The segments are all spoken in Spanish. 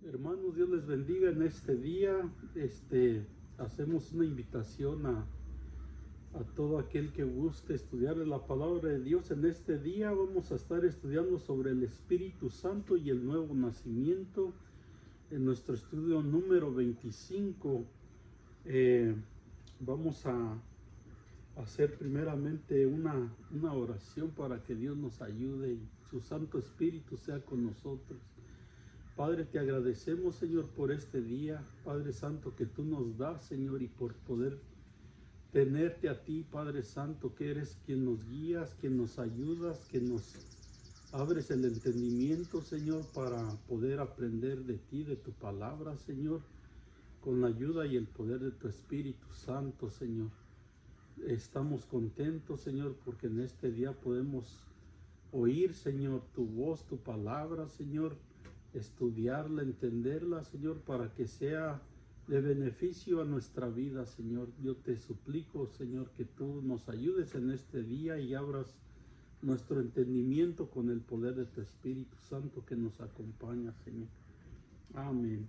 Hermanos, Dios les bendiga en este día. Hacemos una invitación a todo aquel que guste estudiar la palabra de Dios. En este día vamos a estar estudiando sobre el Espíritu Santo y el nuevo nacimiento. En nuestro estudio número 25 vamos a hacer primeramente una oración para que Dios nos ayude y su Santo Espíritu sea con nosotros. Padre, te agradecemos, Señor, por este día, Padre Santo, que tú nos das, Señor, y por poder tenerte a ti, Padre Santo, que eres quien nos guías, quien nos ayudas, que nos abres el entendimiento, Señor, para poder aprender de ti, de tu palabra, Señor, con la ayuda y el poder de tu Espíritu Santo, Señor. Estamos contentos, Señor, porque en este día podemos oír, Señor, tu voz, tu palabra, Señor, estudiarla, entenderla, Señor, para que sea de beneficio a nuestra vida, Señor. Yo te suplico, Señor, que tú nos ayudes en este día y abras nuestro entendimiento con el poder de tu Espíritu Santo que nos acompaña, Señor. Amén.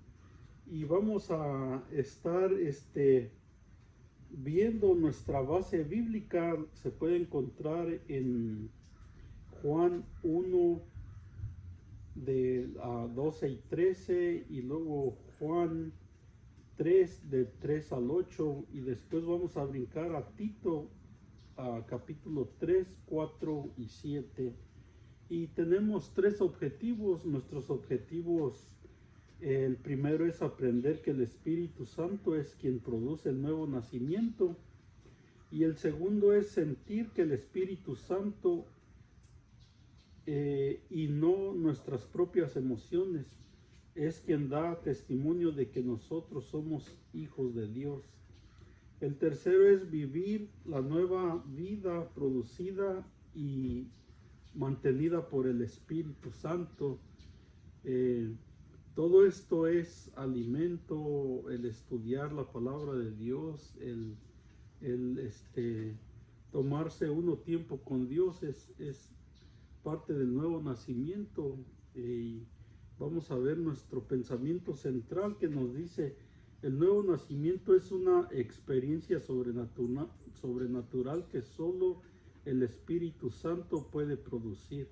Y vamos a estar viendo nuestra base bíblica. Se puede encontrar en Juan 1 de 12 y 13, y luego Juan 3 de 3 al 8, y después vamos a brincar a Tito, a capítulo 3, 4 y 7. Y tenemos tres objetivos. Nuestros objetivos, el primero es aprender que el Espíritu Santo es quien produce el nuevo nacimiento, y el segundo es sentir que el Espíritu Santo y no nuestras propias emociones es quien da testimonio de que nosotros somos hijos de Dios. El tercero es vivir la nueva vida producida y mantenida por el Espíritu Santo. Todo esto es alimento, el estudiar la palabra de Dios, el tomarse uno tiempo con Dios es parte del nuevo nacimiento. Y vamos a ver nuestro pensamiento central, que nos dice: el nuevo nacimiento es una experiencia sobrenatural que solo el Espíritu Santo puede producir.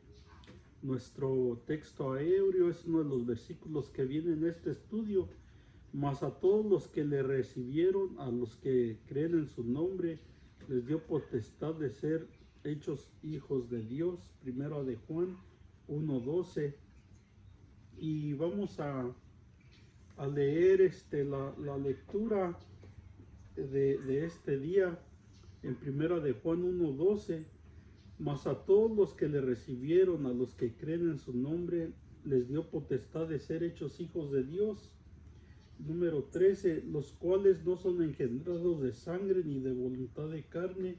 Nuestro texto aéreo es uno de los versículos que viene en este estudio: mas a todos los que le recibieron, a los que creen en su nombre, les dio potestad de ser hechos hijos de Dios. Primero de Juan 1:12. Y vamos a leer la lectura de este día en primera de Juan 1:12. Mas a todos los que le recibieron, a los que creen en su nombre, les dio potestad de ser hechos hijos de Dios. Número 13, los cuales no son engendrados de sangre, ni de voluntad de carne,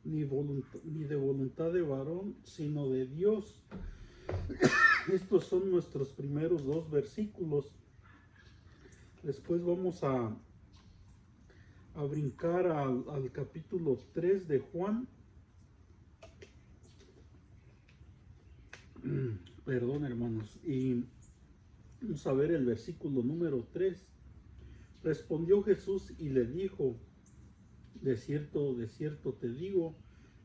ni de voluntad de varón, sino de Dios. Estos son nuestros primeros dos versículos. Después vamos a brincar al capítulo 3 de Juan. Perdón, hermanos. Y vamos a ver el versículo número 3. Respondió Jesús y le dijo: de cierto te digo,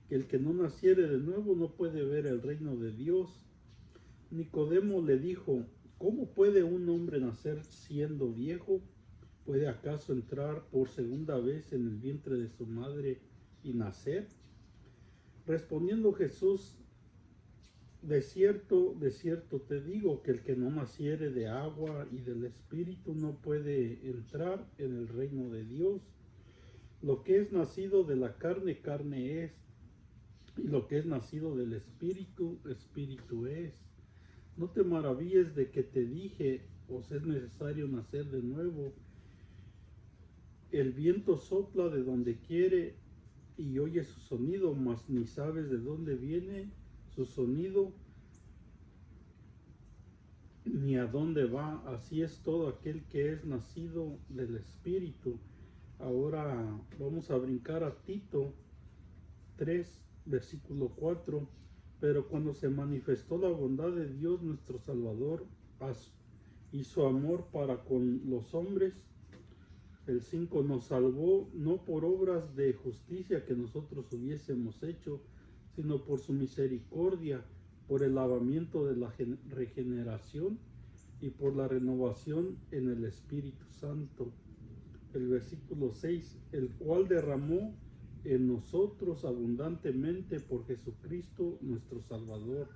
que el que no naciere de nuevo no puede ver el reino de Dios. Nicodemo le dijo: ¿cómo puede un hombre nacer siendo viejo? ¿Puede acaso entrar por segunda vez en el vientre de su madre y nacer? Respondiendo Jesús: de cierto te digo, que el que no naciere de agua y del Espíritu no puede entrar en el reino de Dios. Lo que es nacido de la carne, carne es, y lo que es nacido del Espíritu, Espíritu es. No te maravilles de que te dije: os es necesario nacer de nuevo. El viento sopla de donde quiere y oye su sonido, mas ni sabes de dónde viene su sonido ni a dónde va. Así es todo aquel que es nacido del Espíritu. Ahora vamos a brincar a Tito 3, versículo 4. Pero cuando se manifestó la bondad de Dios nuestro Salvador y su amor para con los hombres. El 5 nos salvó no por obras de justicia que nosotros hubiésemos hecho, sino por su misericordia, por el lavamiento de la regeneración y por la renovación en el Espíritu Santo. El versículo 6, el cual derramó en nosotros abundantemente por Jesucristo nuestro Salvador.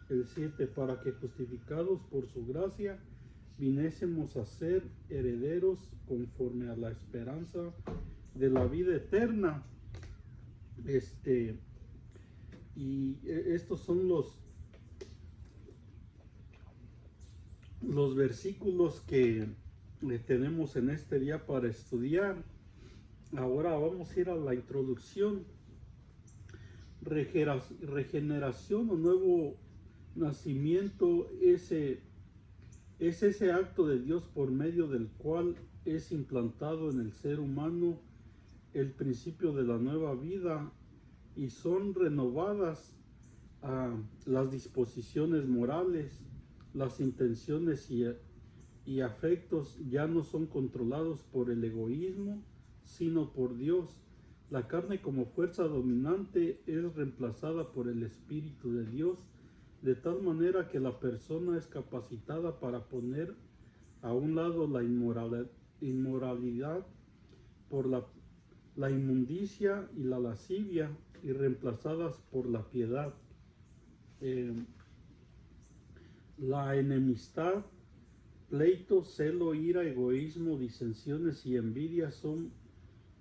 El 7, para que justificados por su gracia vinésemos a ser herederos conforme a la esperanza de la vida eterna. Y estos son los versículos que tenemos en este día para estudiar. Ahora vamos a ir a la introducción. Regeneración o nuevo nacimiento es ese acto de Dios por medio del cual es implantado en el ser humano el principio de la nueva vida y son renovadas las disposiciones morales, las intenciones y afectos ya no son controlados por el egoísmo, sino por Dios. La carne como fuerza dominante es reemplazada por el Espíritu de Dios, de tal manera que la persona es capacitada para poner a un lado la inmoralidad por la inmundicia y la lascivia, y reemplazadas por la piedad. La enemistad, pleito, celo, ira, egoísmo, disensiones y envidia son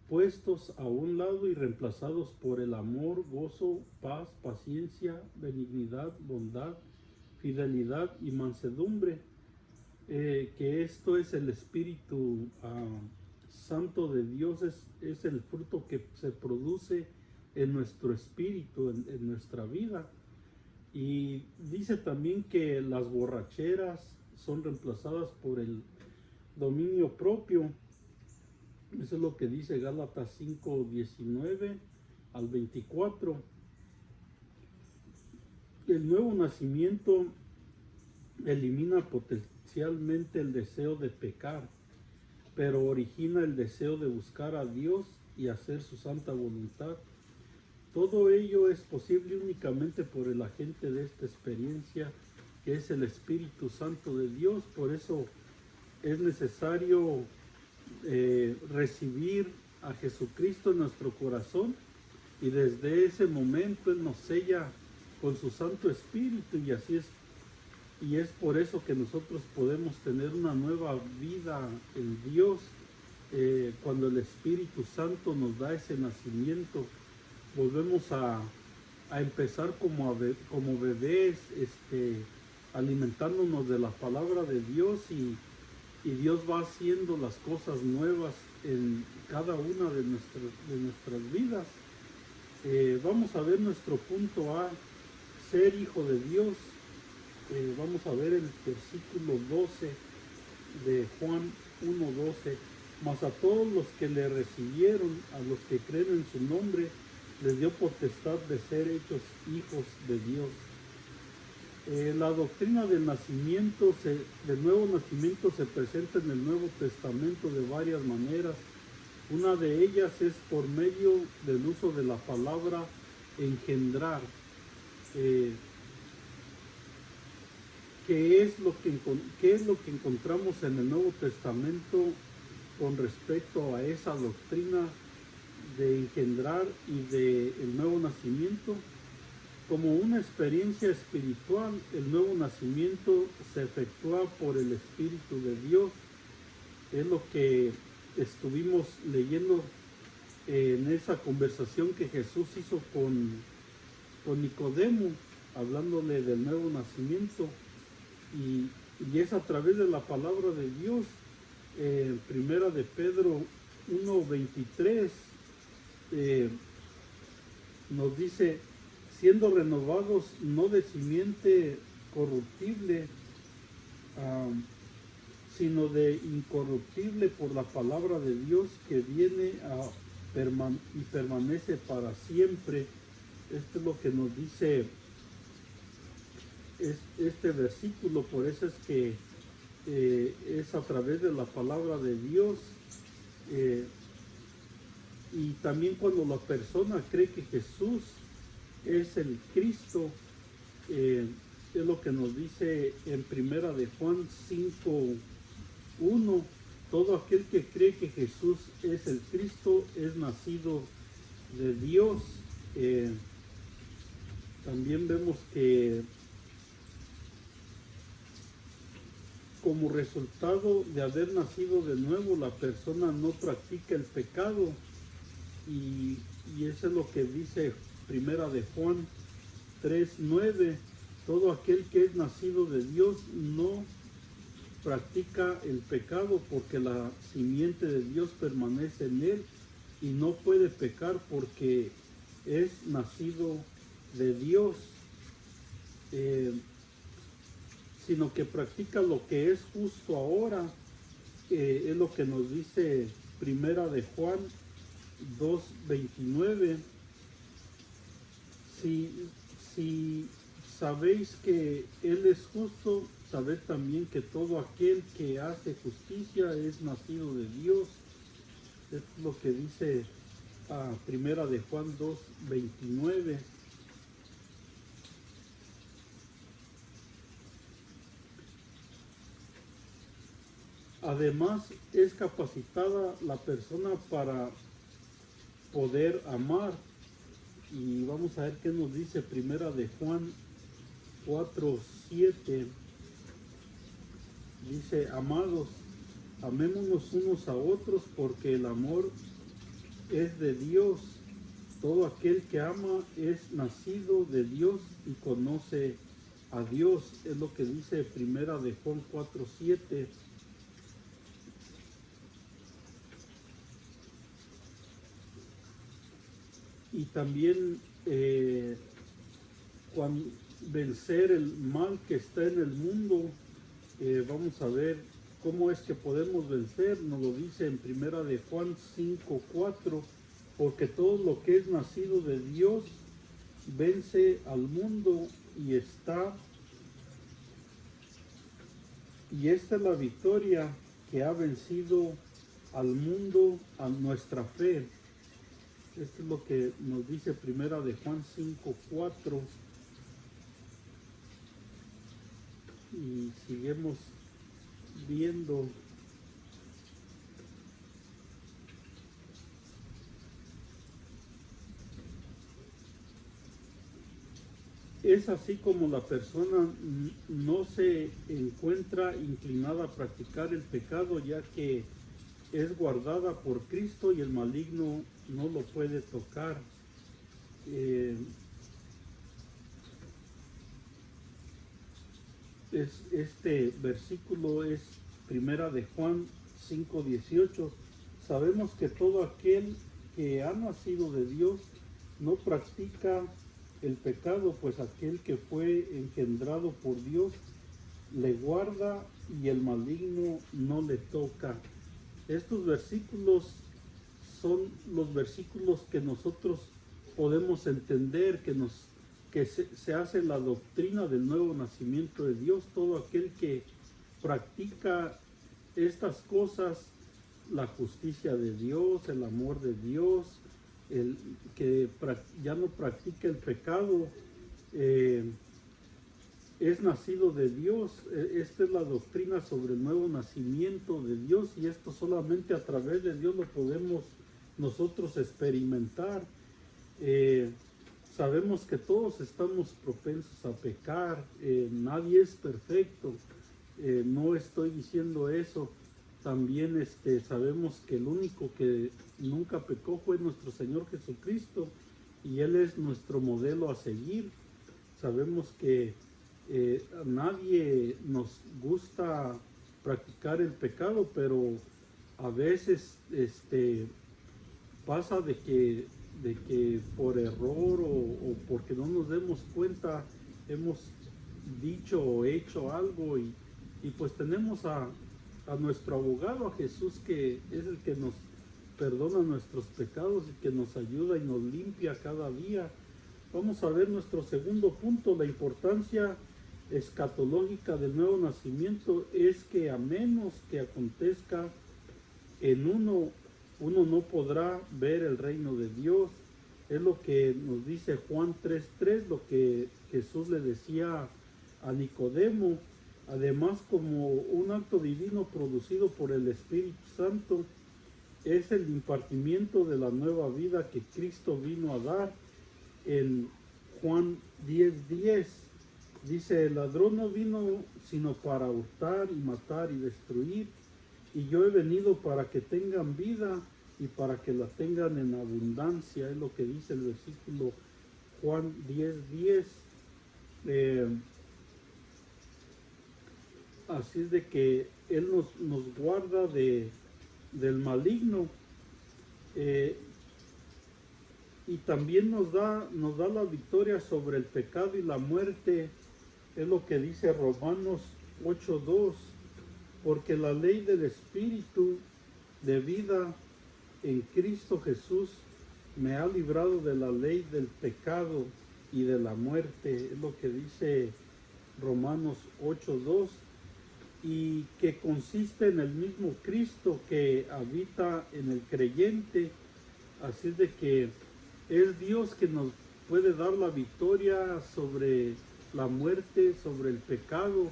puestos a un lado y reemplazados por el amor, gozo, paz, paciencia, benignidad, bondad, fidelidad y mansedumbre, que esto es el Espíritu Santo de Dios, es el fruto que se produce en nuestro espíritu, en nuestra vida. Y dice también que las borracheras son reemplazadas por el dominio propio. Eso es lo que dice Gálatas 5, 19 al 24. El nuevo nacimiento elimina potencialmente el deseo de pecar, pero origina el deseo de buscar a Dios y hacer su santa voluntad. Todo ello es posible únicamente por el agente de esta experiencia, que es el Espíritu Santo de Dios. Por eso es necesario recibir a Jesucristo en nuestro corazón, y desde ese momento Él nos sella con su Santo Espíritu, y así es. Y es por eso que nosotros podemos tener una nueva vida en Dios, cuando el Espíritu Santo nos da ese nacimiento. Volvemos a empezar como bebés, alimentándonos de la palabra de Dios, y Dios va haciendo las cosas nuevas en cada una de nuestras vidas. Vamos a ver nuestro punto A, ser hijo de Dios. Vamos a ver el versículo 12 de Juan 1:12. Mas a todos los que le recibieron, a los que creen en su nombre, les dio potestad de ser hechos hijos de Dios. La doctrina del nuevo nacimiento se presenta en el Nuevo Testamento de varias maneras. Una de ellas es por medio del uso de la palabra engendrar. ¿Qué es lo que encontramos en el Nuevo Testamento con respecto a esa doctrina de engendrar y del nuevo nacimiento? Como una experiencia espiritual, el nuevo nacimiento se efectúa por el Espíritu de Dios. Es lo que estuvimos leyendo en esa conversación que Jesús hizo con Nicodemo, hablándole del nuevo nacimiento. Y es a través de la palabra de Dios. Primera de Pedro 1:23 nos dice: siendo renovados no de simiente corruptible, sino de incorruptible, por la palabra de Dios, que viene y permanece para siempre. Esto es lo que nos dice este versículo. Por eso es que es a través de la palabra de Dios. eh, y también cuando la persona cree que Jesús es el Cristo, es lo que nos dice en primera de Juan 5:1. Todo aquel que cree que Jesús es el Cristo es nacido de Dios. También vemos que como resultado de haber nacido de nuevo, la persona no practica el pecado, y eso es lo que dice primera de Juan 3:9. Todo aquel que es nacido de Dios no practica el pecado, porque la simiente de Dios permanece en él y no puede pecar porque es nacido de Dios, sino que practica lo que es justo ahora. Es lo que nos dice primera de Juan 2:29. Si sabéis que Él es justo, sabed también que todo aquel que hace justicia es nacido de Dios. Es lo que dice primera de Juan 2:29. Además, es capacitada la persona para poder amar. Y vamos a ver qué nos dice primera de Juan 4:7. Dice: amados, amémonos unos a otros, porque el amor es de Dios. Todo aquel que ama es nacido de Dios y conoce a Dios. Es lo que dice primera de Juan 4:7. Y también vencer el mal que está en el mundo. Vamos a ver cómo es que podemos vencer. Nos lo dice en primera de Juan 5:4. Porque todo lo que es nacido de Dios vence al mundo, y esta es la victoria que ha vencido al mundo, a nuestra fe. Esto es lo que nos dice primera de Juan 5:4. Y seguimos viendo. Es así como la persona no se encuentra inclinada a practicar el pecado, ya que es guardada por Cristo y el maligno no lo puede tocar. Este versículo es primera de Juan 5:18. Sabemos que todo aquel que ha nacido de Dios no practica el pecado, pues aquel que fue engendrado por Dios le guarda y el maligno no le toca. Estos versículos son los versículos que nosotros podemos entender, que se hace la doctrina del nuevo nacimiento de Dios. Todo aquel que practica estas cosas, la justicia de Dios, el amor de Dios, el que ya no practica el pecado, es nacido de Dios. Esta es la doctrina sobre el nuevo nacimiento de Dios, y esto solamente a través de Dios lo podemos nosotros experimentar. Sabemos que todos estamos propensos a pecar, nadie es perfecto, no estoy diciendo eso. También sabemos que el único que nunca pecó fue nuestro Señor Jesucristo, y Él es nuestro modelo a seguir. Sabemos que a nadie nos gusta practicar el pecado, pero a veces pasa de que por error o porque no nos demos cuenta hemos dicho o hecho algo, y pues tenemos a nuestro abogado, a Jesús, que es el que nos perdona nuestros pecados y que nos ayuda y nos limpia cada día. Vamos a ver nuestro segundo punto: la importancia escatológica del nuevo nacimiento es que a menos que acontezca en uno no podrá ver el reino de Dios. Es lo que nos dice Juan 3:3, lo que Jesús le decía a Nicodemo. Además, como un acto divino producido por el Espíritu Santo, es el impartimiento de la nueva vida que Cristo vino a dar. En Juan 10:10 dice: el ladrón no vino sino para hurtar y matar y destruir, y yo he venido para que tengan vida y para que la tengan en abundancia. Es lo que dice el versículo Juan 10:10. Así es de que Él nos guarda del maligno, y también nos da la victoria sobre el pecado y la muerte. Es lo que dice Romanos 8:2, porque la ley del Espíritu de vida en Cristo Jesús me ha librado de la ley del pecado y de la muerte. Es lo que dice Romanos 8:2, y que consiste en el mismo Cristo que habita en el creyente. Así de que es Dios que nos puede dar la victoria sobre la muerte, sobre el pecado.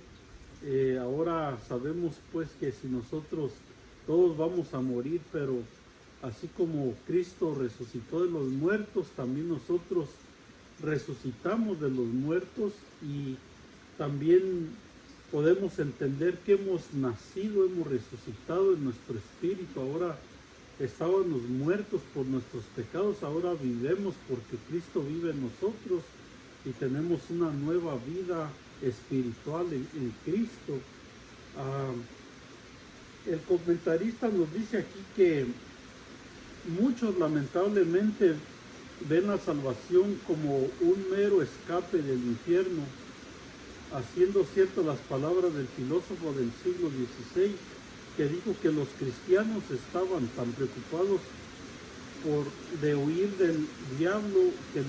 Ahora sabemos pues que si nosotros todos vamos a morir, pero así como Cristo resucitó de los muertos, también nosotros resucitamos de los muertos, y también podemos entender que hemos nacido, hemos resucitado en nuestro espíritu. Ahora estábamos muertos por nuestros pecados, ahora vivemos porque Cristo vive en nosotros y tenemos una nueva vida espiritual en Cristo. El comentarista nos dice aquí que muchos lamentablemente ven la salvación como un mero escape del infierno, haciendo cierto las palabras del filósofo del siglo XVI, que dijo que los cristianos estaban tan preocupados de huir del diablo que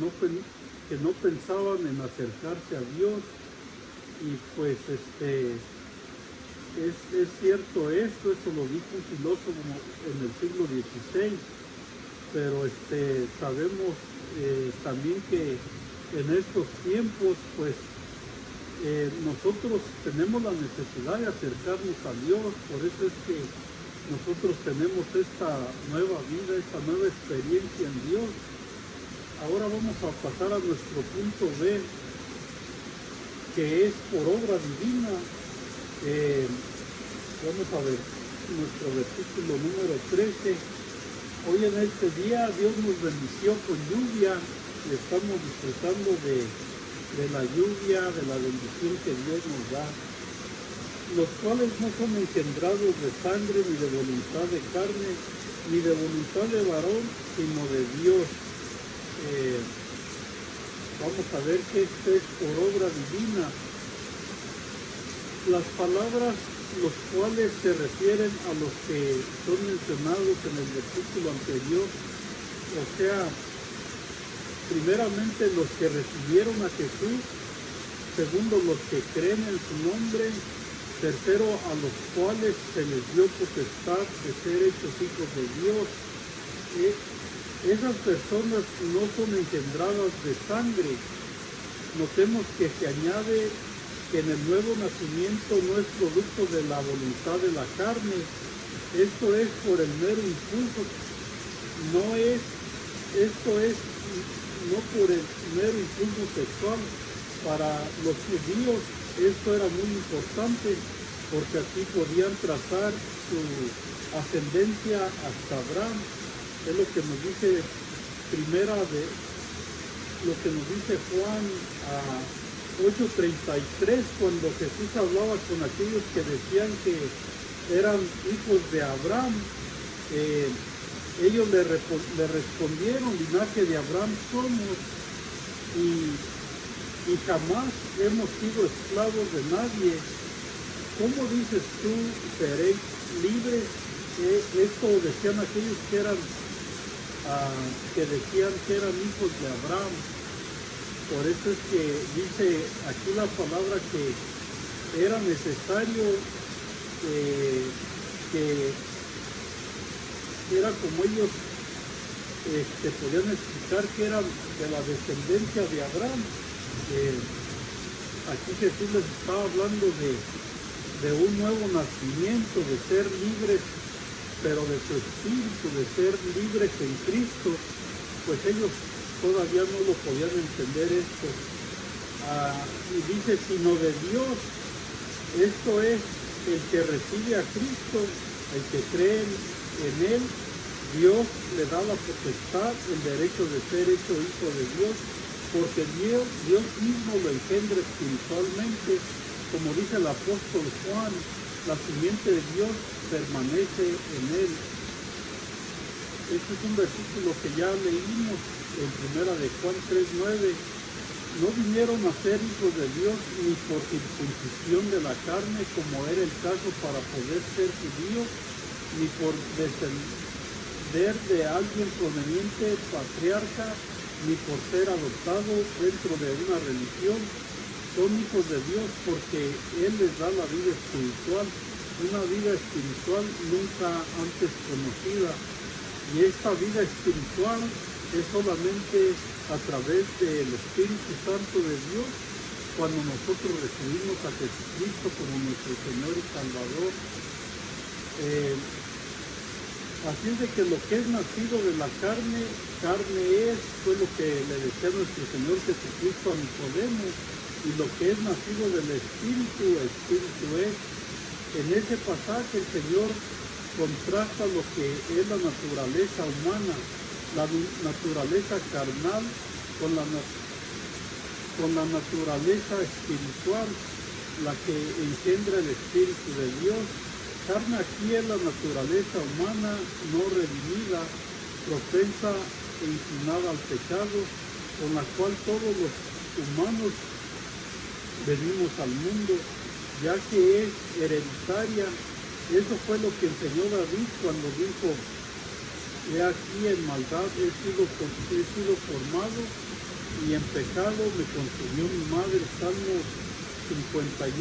no pensaban en acercarse a Dios. Y pues es cierto esto, eso lo dijo un filósofo en el siglo XVI, pero sabemos también que en estos tiempos pues nosotros tenemos la necesidad de acercarnos a Dios. Por eso es que nosotros tenemos esta nueva vida, esta nueva experiencia en Dios. Ahora vamos a pasar a nuestro punto B, que es por obra divina. Vamos a ver nuestro versículo número 13. Hoy en este día Dios nos bendició con lluvia y estamos disfrutando de la lluvia, de la bendición que Dios nos da, los cuales no son engendrados de sangre, ni de voluntad de carne, ni de voluntad de varón, sino de Dios. Vamos a ver que esto es por obra divina. Las palabras los cuales se refieren a los que son mencionados en el versículo anterior, o sea, primeramente los que recibieron a Jesús, segundo los que creen en su nombre, tercero a los cuales se les dio potestad de ser hechos hijos de Dios. Esas personas no son engendradas de sangre. Notemos que se añade que en el nuevo nacimiento no es producto de la voluntad de la carne. Esto es por el mero impulso, no por el mero impulso sexual. Para los judíos esto era muy importante, porque aquí podían trazar su ascendencia hasta Abraham. Es lo que nos dice Juan 8:33, cuando Jesús hablaba con aquellos que decían que eran hijos de Abraham. Ellos le respondieron: linaje de Abraham somos, y jamás hemos sido esclavos de nadie. ¿Cómo dices tú, seréis libres? Esto decían aquellos que decían que eran hijos de Abraham. Por eso es que dice aquí la palabra que era necesario que era como ellos podían explicar que era de la descendencia de Abraham. Aquí Jesús les estaba hablando de un nuevo nacimiento, de ser libres, pero de su espíritu, de ser libres en Cristo. Pues ellos todavía no lo podían entender esto. Y dice, sino de Dios. Esto es el que recibe a Cristo, el que cree en Él. Dios le da la potestad, el derecho de ser hecho hijo de Dios, porque Dios mismo lo engendra espiritualmente, como dice el apóstol Juan, la simiente de Dios permanece en él. Este es un versículo que ya leímos en primera de Juan 3:9. No vinieron a ser hijos de Dios ni por circuncisión de la carne, como era el caso para poder ser judíos, ni por descender de alguien proveniente patriarca, ni por ser adoptados dentro de una religión. Son hijos de Dios porque Él les da la vida espiritual, una vida espiritual nunca antes conocida. Y esta vida espiritual es solamente a través del Espíritu Santo de Dios, cuando nosotros recibimos a Jesucristo como nuestro Señor y Salvador. Así es de que lo que es nacido de la carne, carne es, fue lo que le decía nuestro Señor Jesucristo a Nicodemo, y lo que es nacido del Espíritu, Espíritu es. En ese pasaje el Señor contrasta lo que es la naturaleza humana, la naturaleza carnal, con la naturaleza espiritual, la que engendra el Espíritu de Dios. Carne aquí es la naturaleza humana no redimida, propensa e inclinada al pecado, con la cual todos los humanos venimos al mundo, ya que es hereditaria. Eso fue lo que enseñó David cuando dijo: he aquí en maldad he sido formado, y en pecado me concibió mi madre. Salmo 51:5.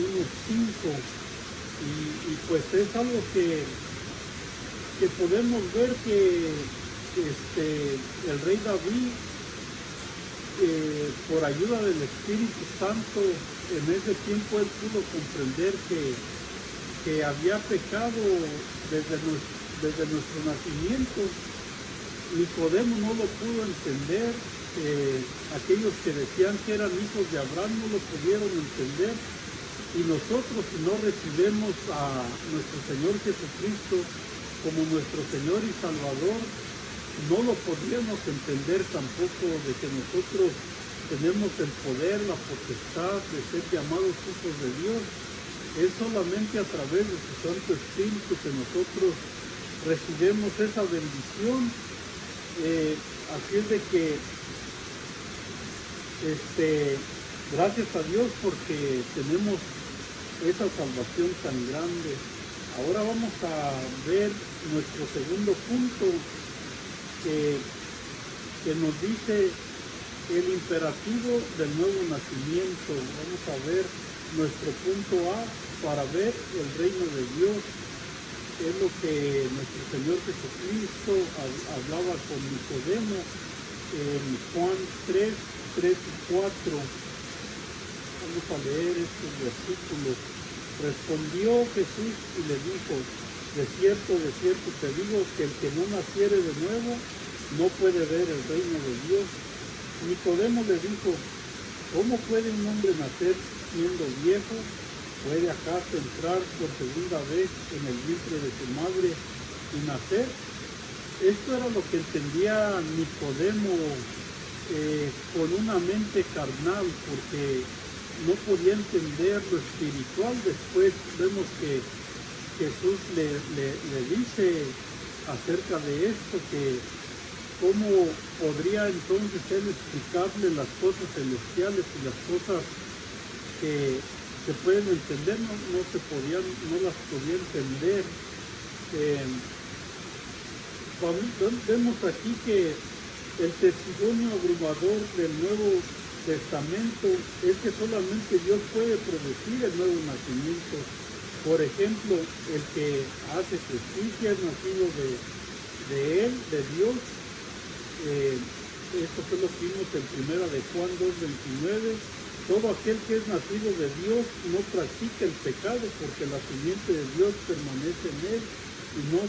Y pues es algo que podemos ver que el rey David, por ayuda del Espíritu Santo, en ese tiempo él pudo comprender que había pecado desde nuestro nacimiento. Nicodemo no lo pudo entender. Aquellos que decían que eran hijos de Abraham no lo pudieron entender. Y nosotros, si no recibimos a nuestro Señor Jesucristo como nuestro Señor y Salvador, no lo podríamos entender tampoco, de que nosotros tenemos el poder, la potestad de ser llamados hijos de Dios. Es solamente a través de su Santo Espíritu que nosotros recibimos esa bendición. Así es de que gracias a Dios porque tenemos esa salvación tan grande. Ahora vamos a ver nuestro segundo punto, que nos dice el imperativo del nuevo nacimiento. Vamos a ver nuestro punto A para ver el reino de Dios. Es lo que nuestro Señor Jesucristo hablaba con Nicodemo en Juan 3:3 y 4. Vamos a leer estos versículos. Respondió Jesús y le dijo: de cierto te digo que el que no naciere de nuevo no puede ver el reino de Dios. Nicodemo le dijo: ¿cómo puede un hombre nacer siendo viejo? ¿Puede acaso entrar por segunda vez en el vientre de su madre y nacer? Esto era lo que entendía Nicodemo con una mente carnal, porque no podía entender lo espiritual. Después vemos que Jesús le dice acerca de esto, que cómo podría entonces él explicarle las cosas celestiales y las cosas que se pueden entender, no las podía entender. Vemos aquí que el testimonio abrumador del nuevo Testamento es que solamente Dios puede producir el nuevo nacimiento. Por ejemplo, el que hace justicia es nacido de Él, de Dios. Esto fue lo que vimos en primera de Juan 2:29. Todo aquel que es nacido de Dios no practica el pecado, porque la simiente de Dios permanece en él y no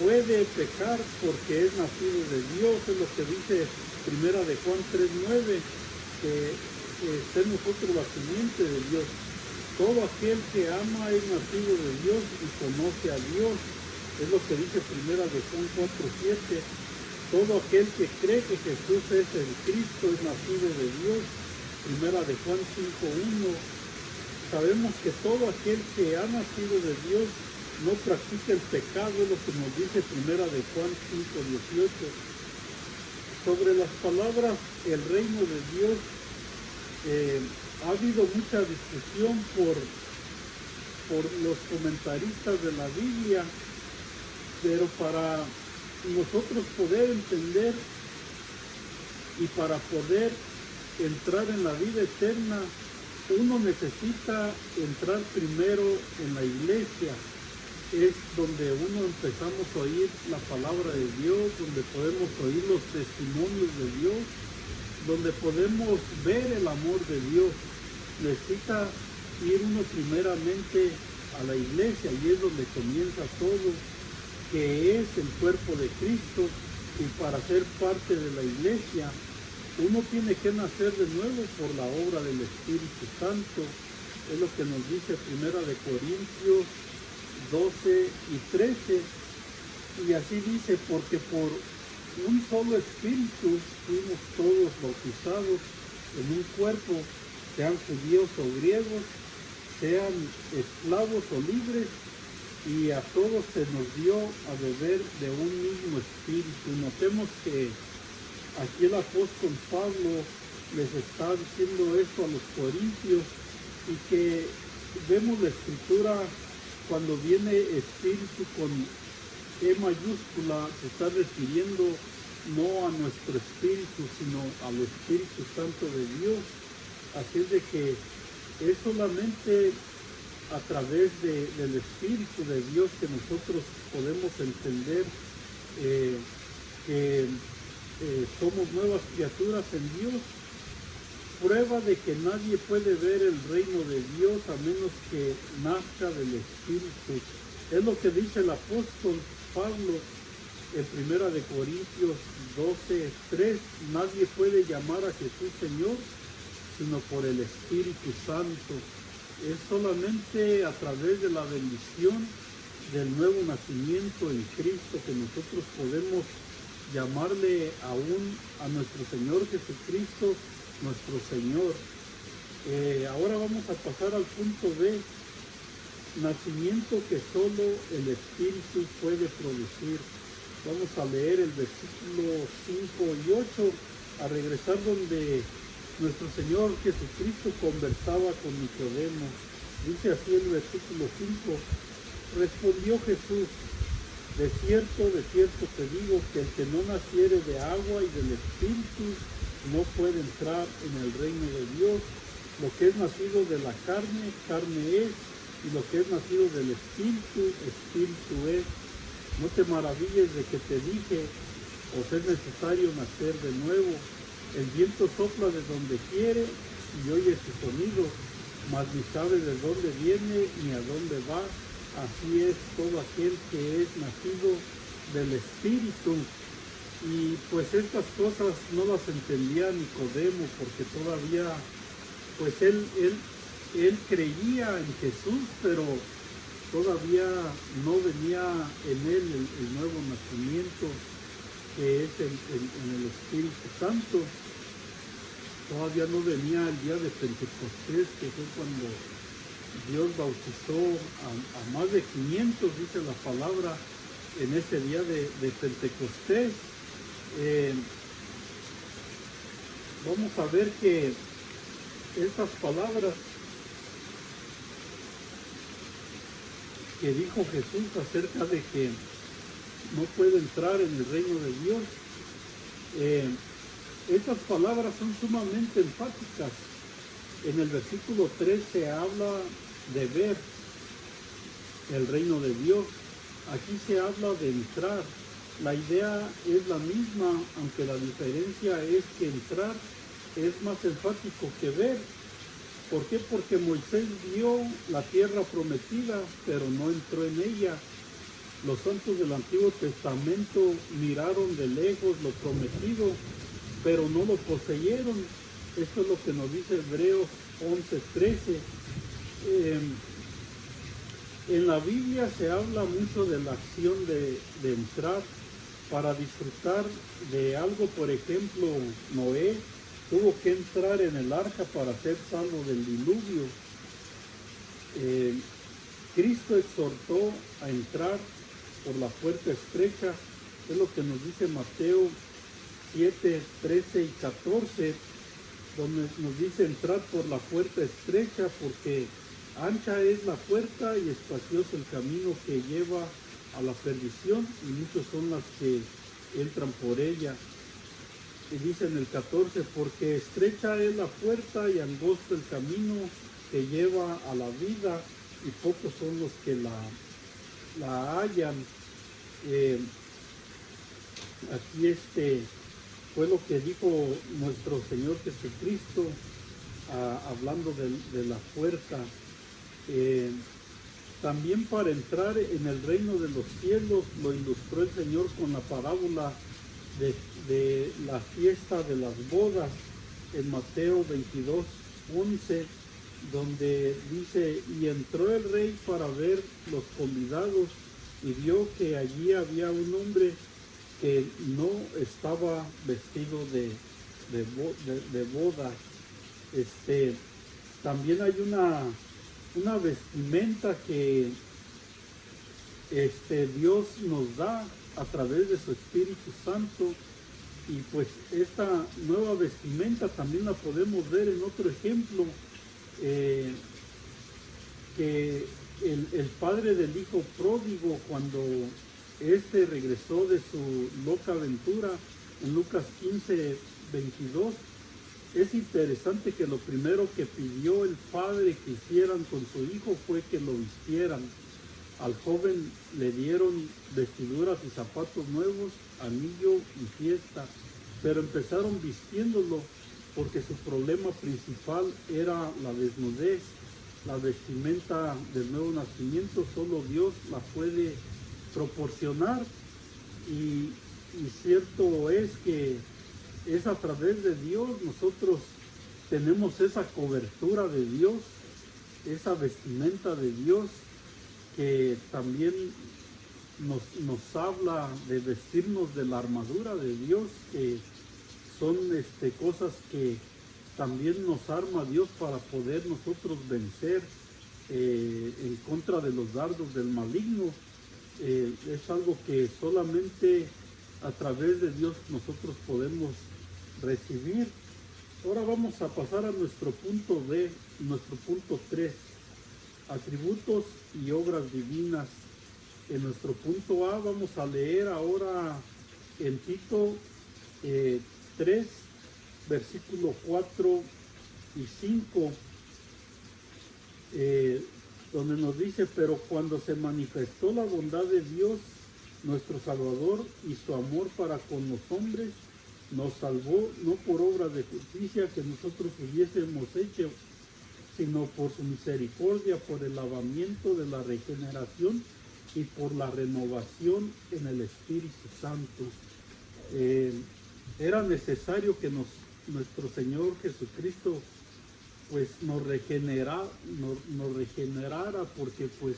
puede pecar porque es nacido de Dios. Es lo que dice primera de Juan 3:9, que es nosotros la simiente de Dios. Todo aquel que ama es nacido de Dios y conoce a Dios. Es lo que dice primera de Juan 4:7. Todo aquel que cree que Jesús es el Cristo es nacido de Dios. Primera de Juan 5:1. Sabemos que todo aquel que ha nacido de Dios no practica el pecado, es lo que nos dice primera de Juan 5:18. Sobre las palabras el reino de Dios, ha habido mucha discusión por los comentaristas de la Biblia, pero para nosotros poder entender y para poder entrar en la vida eterna, uno necesita entrar primero en la iglesia. Es donde uno empezamos a oír la palabra de Dios, donde podemos oír los testimonios de Dios, donde podemos ver el amor de Dios. Necesita ir uno primeramente a la iglesia, y es donde comienza todo, que es el cuerpo de Cristo. Y para ser parte de la iglesia, uno tiene que nacer de nuevo por la obra del Espíritu Santo. Es lo que nos dice primera de Corintios 12 y 13. Y así dice: porque por un solo Espíritu fuimos todos bautizados en un cuerpo, sean judíos o griegos, sean esclavos o libres, y a todos se nos dio a beber de un mismo espíritu. Notemos que aquí el apóstol Pablo les está diciendo esto a los corintios, y que vemos la escritura cuando viene espíritu con E mayúscula, se está refiriendo no a nuestro espíritu, sino al Espíritu Santo de Dios. Así es de que es solamente a través del Espíritu de Dios que nosotros podemos entender que somos nuevas criaturas en Dios. Prueba de que nadie puede ver el reino de Dios a menos que nazca del Espíritu. Es lo que dice el apóstol Pablo en primera de Corintios 12:3. Nadie puede llamar a Jesús Señor sino por el Espíritu Santo. Es solamente a través de la bendición del nuevo nacimiento en Cristo que nosotros podemos llamarle aún a nuestro Señor Jesucristo, nuestro Señor. Ahora vamos a pasar al punto B, nacimiento que solo el Espíritu puede producir. Vamos a leer el versículo 5 y 8, a regresar donde nuestro Señor Jesucristo conversaba con Nicodemo. Dice así el versículo 5: respondió Jesús: de cierto te digo que el que no naciere de agua y del Espíritu no puede entrar en el reino de Dios. Lo que es nacido de la carne, carne es, y lo que es nacido del Espíritu, Espíritu es. No te maravilles de que te dije: os es necesario nacer de nuevo. El viento sopla de donde quiere y oye su sonido, mas ni sabe de dónde viene ni a dónde va. Así es todo aquel que es nacido del Espíritu. Y pues estas cosas no las entendía Nicodemo, porque todavía pues él creía en Jesús, pero todavía no venía en él el nuevo nacimiento, que es en el Espíritu Santo. Todavía no venía el día de Pentecostés, que fue cuando Dios bautizó a más de 500, dice la palabra, en ese día de Pentecostés. Vamos a ver que estas palabras que dijo Jesús acerca de que no puede entrar en el reino de Dios, Estas palabras son sumamente enfáticas. En el versículo 3 se habla de ver el reino de Dios. Aquí se habla de entrar. La idea es la misma, aunque la diferencia es que entrar es más enfático que ver. ¿Por qué? Porque Moisés vio la tierra prometida, pero no entró en ella. Los santos del Antiguo Testamento miraron de lejos lo prometido, pero no lo poseyeron. Esto es lo que nos dice Hebreos 11:13. En la Biblia se habla mucho de la acción de entrar para disfrutar de algo. Por ejemplo, Noé tuvo que entrar en el arca para ser salvo del diluvio. Cristo exhortó a entrar por la puerta estrecha, es lo que nos dice Mateo 7:13 y 14, donde nos dice entrar por la puerta estrecha, porque ancha es la puerta y espacioso el camino que lleva a la perdición, y muchos son las que entran por ella. Y dice en el 14, porque estrecha es la puerta y angosto el camino que lleva a la vida, y pocos son los que la hallan. Aquí fue lo que dijo nuestro Señor Jesucristo, hablando de la puerta. También para entrar en el reino de los cielos lo ilustró el Señor con la parábola de la fiesta de las bodas en Mateo 22:11, donde dice, y entró el rey para ver los convidados y vio que allí había un hombre que no estaba vestido de bodas. También hay una vestimenta que Dios nos da a través de su Espíritu Santo, y pues esta nueva vestimenta también la podemos ver en otro ejemplo, que el padre del hijo pródigo, cuando regresó de su loca aventura, en Lucas 15:22, es interesante que lo primero que pidió el padre que hicieran con su hijo fue que lo vistieran. Al joven le dieron vestiduras y zapatos nuevos, anillo y fiesta, pero empezaron vistiéndolo porque su problema principal era la desnudez. La vestimenta del nuevo nacimiento solo Dios la puede proporcionar, y cierto es que es a través de Dios nosotros tenemos esa cobertura de Dios, esa vestimenta de Dios, que también nos habla de vestirnos de la armadura de Dios, que son cosas que también nos arma Dios para poder nosotros vencer en contra de los dardos del maligno. Es algo que solamente a través de Dios nosotros podemos recibir. Ahora vamos a pasar a nuestro punto nuestro punto 3, atributos y obras divinas. En nuestro punto A vamos a leer ahora en Tito 3, versículo 4 y 5, donde nos dice, pero cuando se manifestó la bondad de Dios, nuestro Salvador, y su amor para con los hombres, nos salvó no por obras de justicia que nosotros hubiésemos hecho, sino por su misericordia, por el lavamiento de la regeneración y por la renovación en el Espíritu Santo. Era necesario que nuestro Señor Jesucristo pues nos regenerara, porque pues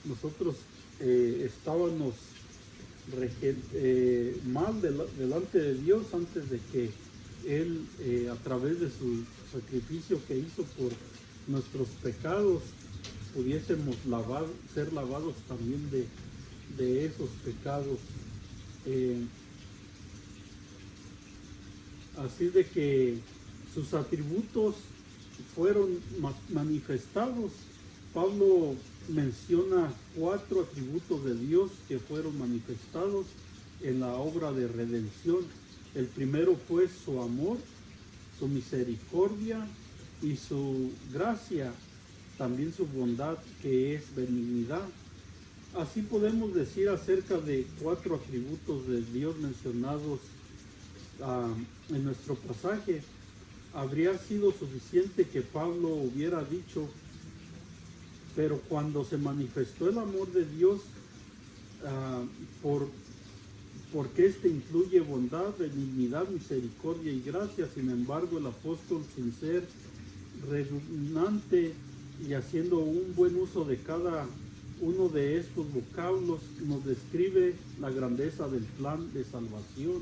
nosotros estábamos mal delante de Dios antes de que Él, a través de su sacrificio que hizo por nuestros pecados, pudiésemos ser lavados también de esos pecados. Así de que sus atributos fueron manifestados. Pablo menciona 4 atributos de Dios que fueron manifestados en la obra de redención. El primero fue su amor, su misericordia y su gracia, también su bondad, que es benignidad. Así podemos decir acerca de 4 atributos de Dios mencionados en nuestro pasaje. Habría sido suficiente que Pablo hubiera dicho: pero cuando se manifestó el amor de Dios, porque este incluye bondad, benignidad, misericordia y gracia. Sin embargo, el apóstol, sin ser redundante y haciendo un buen uso de cada uno de estos vocablos, nos describe la grandeza del plan de salvación.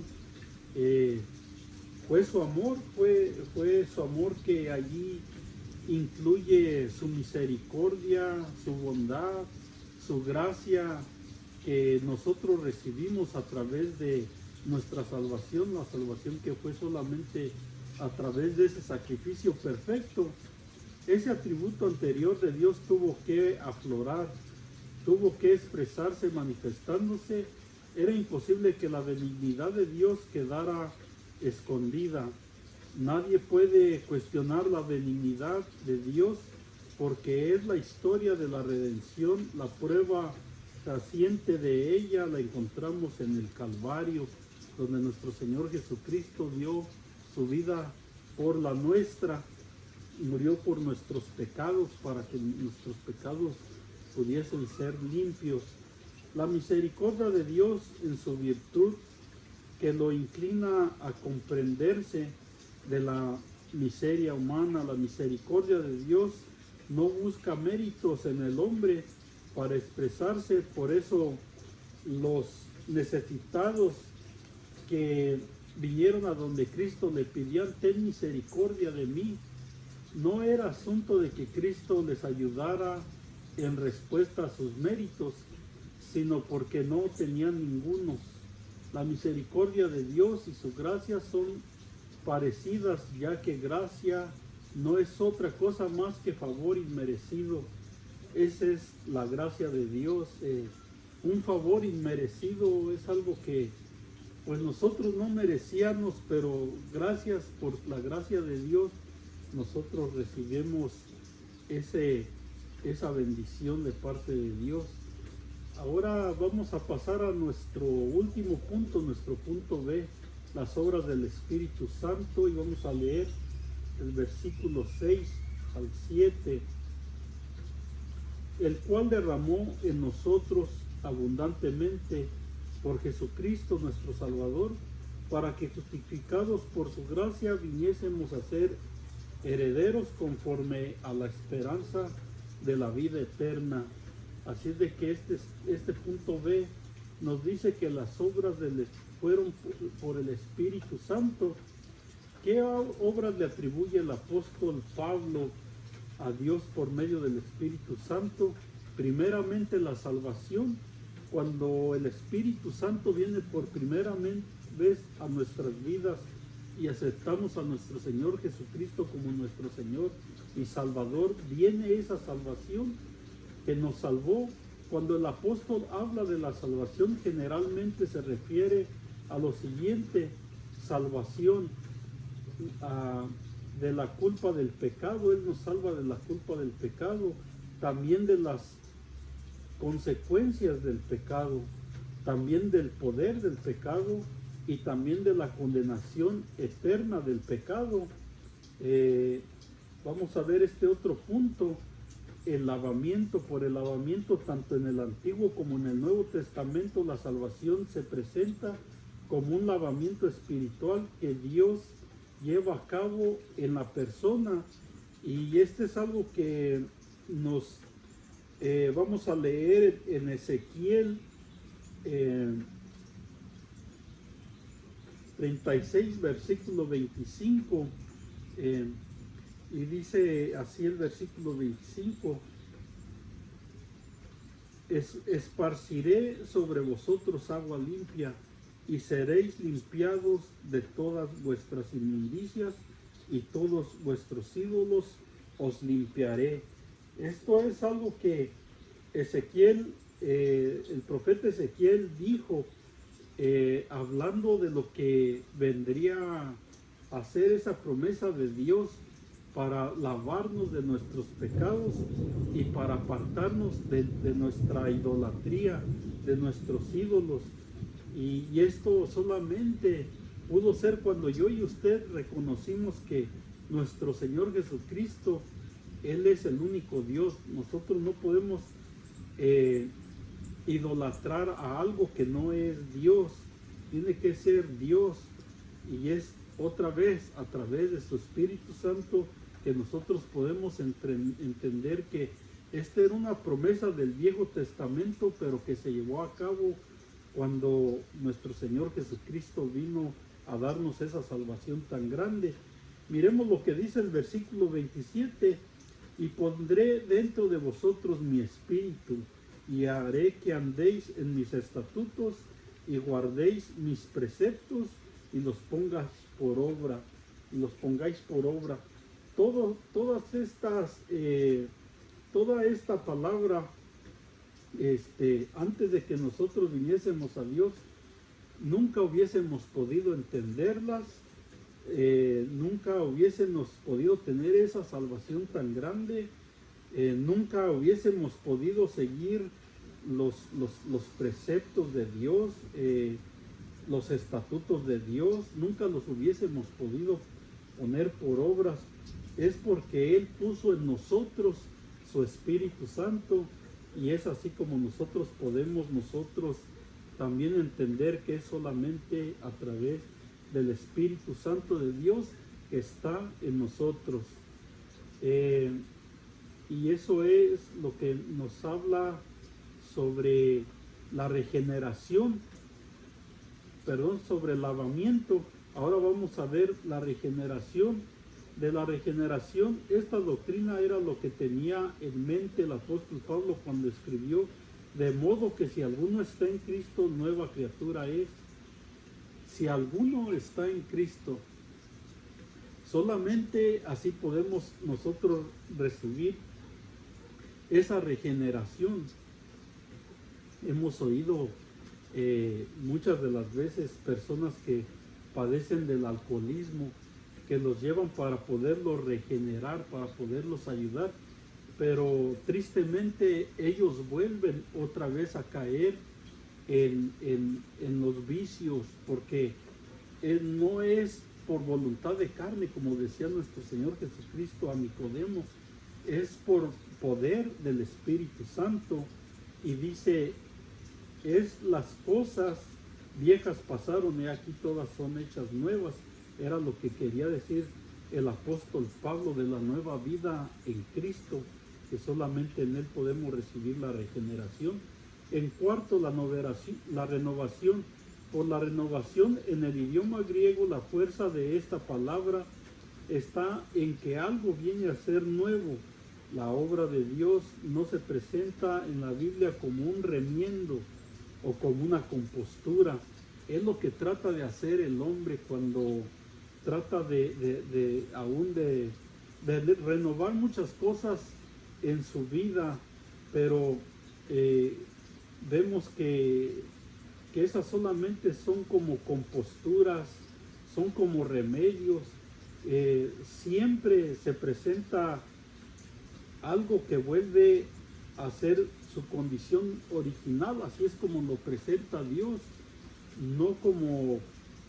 Fue su amor, fue su amor que allí incluye su misericordia, su bondad, su gracia, que nosotros recibimos a través de nuestra salvación, la salvación que fue solamente a través de ese sacrificio perfecto. Ese atributo anterior de Dios tuvo que aflorar, tuvo que expresarse manifestándose. Era imposible que la benignidad de Dios quedara escondida. Nadie puede cuestionar la benignidad de Dios, porque es la historia de la redención. La prueba fehaciente de ella la encontramos en el Calvario, donde nuestro Señor Jesucristo dio su vida por la nuestra, murió por nuestros pecados para que nuestros pecados pudiesen ser limpios. La misericordia de Dios, en su virtud, que lo inclina a comprenderse de la miseria humana. La misericordia de Dios no busca méritos en el hombre para expresarse. Por eso los necesitados que vinieron a donde Cristo le pidían: ten misericordia de mí. No era asunto de que Cristo les ayudara en respuesta a sus méritos, sino porque no tenían ninguno. La misericordia de Dios y su gracia son parecidas, ya que gracia no es otra cosa más que favor inmerecido. Esa es la gracia de Dios. Un favor inmerecido es algo que pues nosotros no merecíamos, pero gracias por la gracia de Dios nosotros recibimos esa bendición de parte de Dios. Ahora vamos a pasar a nuestro último punto, nuestro punto B, las obras del Espíritu Santo, y vamos a leer el versículo 6 al 7, el cual derramó en nosotros abundantemente por Jesucristo nuestro Salvador, para que justificados por su gracia viniésemos a ser herederos conforme a la esperanza de la vida eterna. Así es de que este punto B nos dice que las obras fueron por el Espíritu Santo. ¿Qué obras le atribuye el apóstol Pablo a Dios por medio del Espíritu Santo? Primeramente, la salvación. Cuando el Espíritu Santo viene por primera vez a nuestras vidas y aceptamos a nuestro Señor Jesucristo como nuestro Señor y Salvador, viene esa salvación que nos salvó. Cuando el apóstol habla de la salvación, generalmente se refiere a lo siguiente: salvación de la culpa del pecado. Él nos salva de la culpa del pecado, también de las consecuencias del pecado, también del poder del pecado y también de la condenación eterna del pecado. Vamos a ver este otro punto: el lavamiento. Por el lavamiento, tanto en el Antiguo como en el Nuevo Testamento, la salvación se presenta como un lavamiento espiritual que Dios lleva a cabo en la persona. Y este es algo que nos vamos a leer en Ezequiel 36, versículo 25, y dice así el versículo 25: esparciré sobre vosotros agua limpia, y seréis limpiados de todas vuestras inmundicias, y todos vuestros ídolos os limpiaré. Esto es algo que Ezequiel, el profeta Ezequiel dijo hablando de lo que vendría a ser esa promesa de Dios para lavarnos de nuestros pecados y para apartarnos de nuestra idolatría, de nuestros ídolos. Y esto solamente pudo ser cuando yo y usted reconocimos que nuestro Señor Jesucristo, Él es el único Dios. Nosotros no podemos idolatrar a algo que no es Dios. Tiene que ser Dios, y es otra vez a través de su Espíritu Santo que nosotros podemos entender que esta era una promesa del Viejo Testamento, pero que se llevó a cabo cuando nuestro Señor Jesucristo vino a darnos esa salvación tan grande. Miremos lo que dice el versículo 27: y pondré dentro de vosotros mi espíritu, y haré que andéis en mis estatutos, y guardéis mis preceptos, y los pongáis por obra. Toda esta palabra, antes de que nosotros viniésemos a Dios, nunca hubiésemos podido entenderlas, nunca hubiésemos podido tener esa salvación tan grande, nunca hubiésemos podido seguir los preceptos de Dios, los estatutos de Dios, nunca los hubiésemos podido poner por obras. Es porque Él puso en nosotros su Espíritu Santo, y es así como nosotros podemos también entender que es solamente a través del Espíritu Santo de Dios que está en nosotros. Y eso es lo que nos habla sobre la regeneración, sobre el lavamiento. Ahora vamos a ver la regeneración. De la regeneración, esta doctrina era lo que tenía en mente el apóstol Pablo cuando escribió: de modo que si alguno está en Cristo, nueva criatura es. Si alguno está en Cristo, solamente así podemos nosotros recibir esa regeneración. Hemos oído muchas de las veces personas que padecen del alcoholismo, que los llevan para poderlos regenerar, para poderlos ayudar, pero tristemente ellos vuelven otra vez a caer en los vicios, porque no es por voluntad de carne, como decía nuestro Señor Jesucristo a Nicodemo, es por poder del Espíritu Santo. Y dice: es las cosas viejas pasaron, y aquí todas son hechas nuevas. Era lo que quería decir el apóstol Pablo de la nueva vida en Cristo, que solamente en Él podemos recibir la regeneración. En cuarto, la renovación. Por la renovación, en el idioma griego, la fuerza de esta palabra está en que algo viene a ser nuevo. La obra de Dios no se presenta en la Biblia como un remiendo o como una compostura. Es lo que trata de hacer el hombre cuando trata de renovar muchas cosas en su vida, pero vemos que esas solamente son como composturas, son como remedios. Siempre se presenta algo que vuelve a ser su condición original. Así es como lo presenta Dios, no como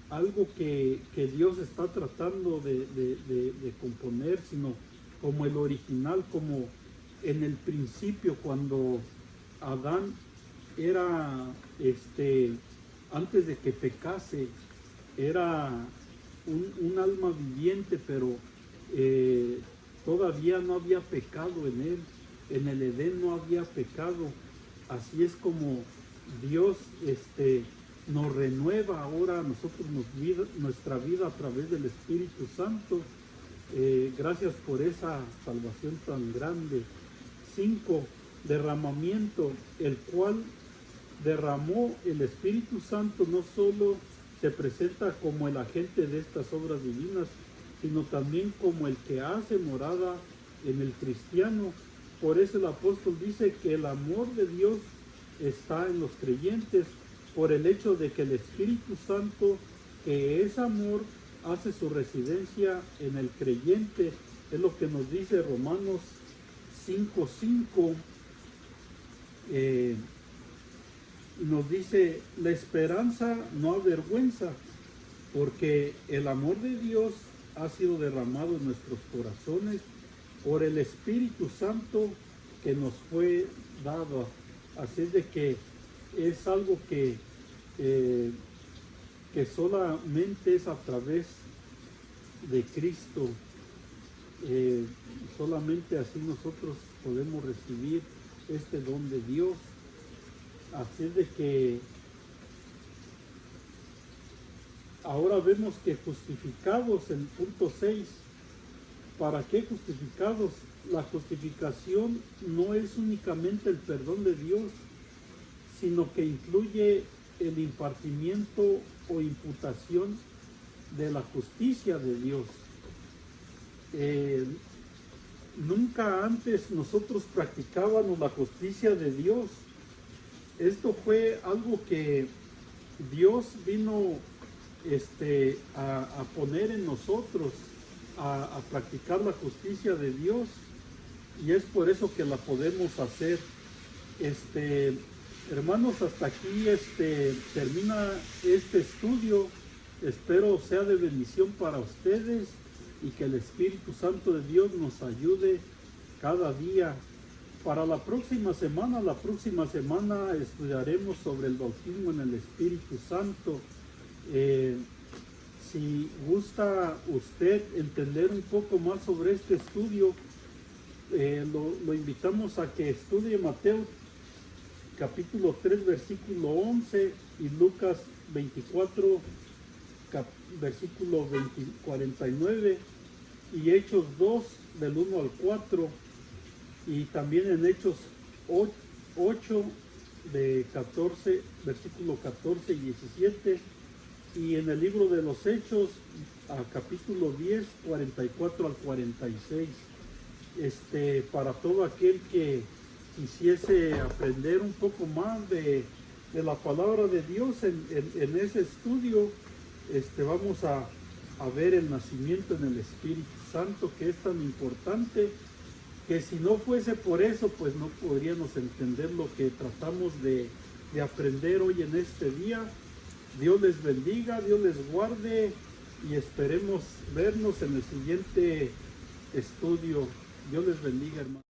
algo que Dios está tratando de componer, sino como el original, como en el principio, cuando Adán era, antes de que pecase, era un alma viviente, pero todavía no había pecado en él. En el Edén no había pecado. Así es como Dios nos renueva ahora a nosotros nuestra vida a través del Espíritu Santo. Gracias por esa salvación tan grande. 5. Derramamiento, el cual derramó el Espíritu Santo, no solo se presenta como el agente de estas obras divinas, sino también como el que hace morada en el cristiano. Por eso el apóstol dice que el amor de Dios está en los creyentes, por el hecho de que el Espíritu Santo, que es amor, hace su residencia en el creyente. Es lo que nos dice Romanos 5:5. Nos dice, la esperanza no avergüenza, porque el amor de Dios ha sido derramado en nuestros corazones por el Espíritu Santo que nos fue dado. Así es de que es algo que solamente es a través de Cristo. Solamente así nosotros podemos recibir este don de Dios. Así es de que ahora vemos que justificados en punto 6, ¿para qué justificados? La justificación no es únicamente el perdón de Dios, sino que incluye el impartimiento o imputación de la justicia de Dios. Nunca antes nosotros practicábamos la justicia de Dios. Esto fue algo que Dios vino a poner en nosotros, a practicar la justicia de Dios, y es por eso que la podemos hacer. Hermanos, hasta aquí termina este estudio. Espero sea de bendición para ustedes y que el Espíritu Santo de Dios nos ayude cada día. Para la próxima semana estudiaremos sobre el bautismo en el Espíritu Santo. Si gusta usted entender un poco más sobre este estudio, lo invitamos a que estudie Mateo capítulo 3 versículo 11 y Lucas 24 versículo 49 y Hechos 2 del 1 al 4, y también en Hechos 8 de 14 versículo 14 y 17, y en el libro de los Hechos a capítulo 10 44 al 46. Para todo aquel que quisiese aprender un poco más de la palabra de Dios en ese estudio, vamos a ver el nacimiento en el Espíritu Santo, que es tan importante, que si no fuese por eso, pues no podríamos entender lo que tratamos de aprender hoy en este día. Dios les bendiga, Dios les guarde, y esperemos vernos en el siguiente estudio. Dios les bendiga, hermano.